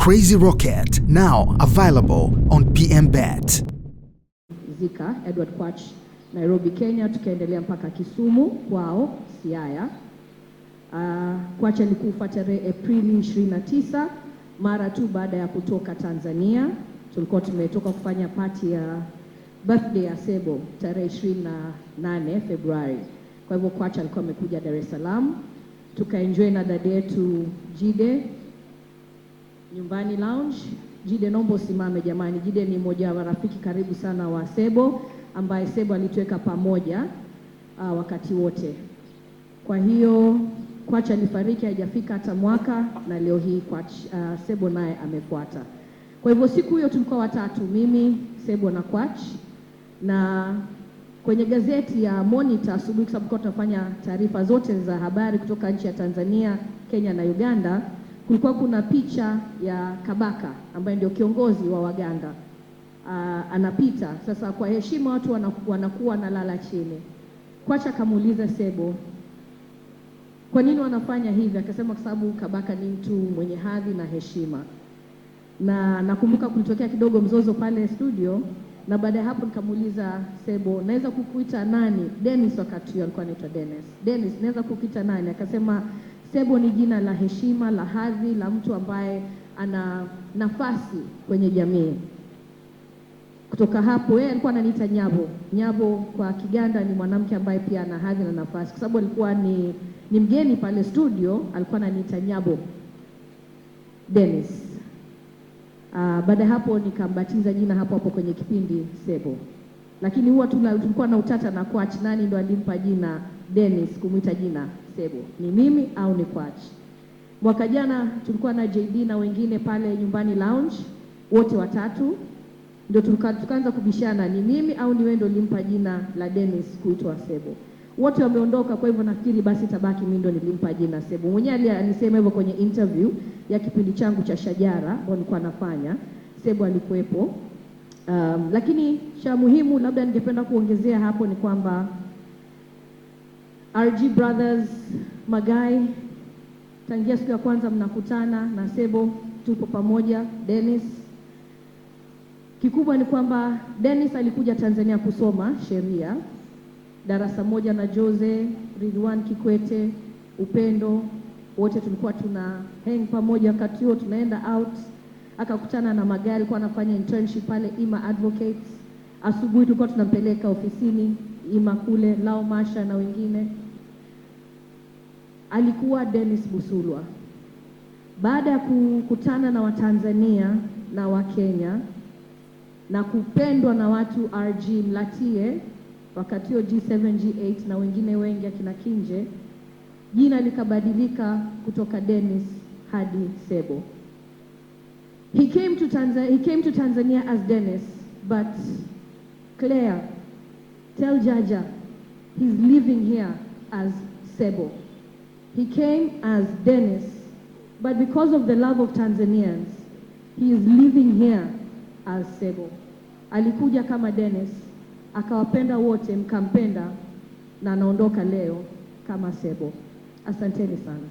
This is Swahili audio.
Crazy Rocket, now available on PMBet. Zika Edward Kwach, Nairobi, Kenya, tukaendelea mpaka Kisumu kwao Siaya. Kwach alikufa tarehe Aprili 29 mara tu baada ya kutoka Tanzania. Tulikuwa tumetoka kufanya party ya birthday ya Sebo tarehe 28 Februari. Kwa hivyo Kwach alikuwa amekuja Dar es Salaam. Tukaenjoy na dada yetu Jide nyumbani lounge. Jide, naomba usimame jamani. Jide ni mmoja wa rafiki karibu sana wa Sebo, ambaye Sebo alituweka pamoja wakati wote. Kwa hiyo Kwach alifariki hajafika hata mwaka, na leo hii Kwach Sebo naye amefuata. Kwa hivyo siku hiyo tulikuwa watatu, mimi, Sebo na Kwach. Na kwenye gazeti ya Monitor asubuhi, kwa sababu tunafanya taarifa zote za habari kutoka nchi ya Tanzania, Kenya na Uganda, kulikuwa kuna picha ya Kabaka ambaye ndio kiongozi wa Waganda. Anapita. Sasa kwa heshima watu wanakuwa nalala chini. Kwach akamuuliza Sebo, kwa nini wanafanya hivi? Akasema kwa sababu Kabaka ni mtu mwenye hadhi na heshima. Na nakumbuka kulitokea kidogo mzozo pale studio, na baada ya hapo nikamuuliza Sebo, naweza kukuita nani? Dennis wakati alikuwa anaitwa Dennis. Dennis, naweza kukuita nani? Akasema Sebo ni jina la heshima, la hadhi, la mtu ambaye ana nafasi kwenye jamii. Kutoka hapo yeye alikuwa ananiita Nyabo. Nyabo kwa Kiganda ni mwanamke ambaye pia ana hadhi na nafasi. Kwa sababu alikuwa ni mgeni pale studio, alikuwa ananiita Nyabo Dennis. Baada hapo nikambatiza jina hapo kwenye kipindi Sebo. Lakini huwa tulikuwa na utata na Kwach, nani ndo alimpa jina Dennis kumuita jina Sebo, ni mimi au ni Kwach? Mwaka jana tulikuwa na JD na wengine pale nyumbani lounge, wote watatu ndio tukaanza kubishana, ni mimi au ni wewe ndo ulimpa jina la Dennis kuitwa Sebo. Wote wameondoka, kwa hivyo nafikiri basi tabaki mimi ndo nilimpa jina Sebo. Mwenyewe alisema hivyo kwenye interview ya kipindi changu cha Shajara ambao nilikuwa nafanya. Sebo alikuwepo. Lakini cha muhimu labda ningependa kuongezea hapo ni kwamba RG Brothers Magai, tangia siku ya kwanza mnakutana na Sebo, tupo pamoja. Dennis, kikubwa ni kwamba Dennis alikuja Tanzania kusoma sheria darasa moja na Jose, Ridwan Kikwete, Upendo, wote tulikuwa tuna hang pamoja wakati huo tunaenda out. Akakutana na Magai, alikuwa anafanya internship pale Ima Advocates. Asubuhi tulikuwa tunampeleka ofisini Ima kule, Lao Masha na wengine. Alikuwa Dennis Busulwa. Baada ya kukutana na Watanzania na Wakenya na kupendwa na watu RG Mlatie, wakati huo G7, G8 na wengine wengi akina Kinje, jina likabadilika kutoka Dennis hadi Sebo. He came to Tanzania as Dennis, but Claire, tell Jaja, he's living here as Sebo. He came as Dennis, but because of the love of Tanzanians, he is living here as Sebo. Alikuja kama Dennis, akawapenda wote, mkampenda, na anaondoka leo kama Sebo. Asanteni sana.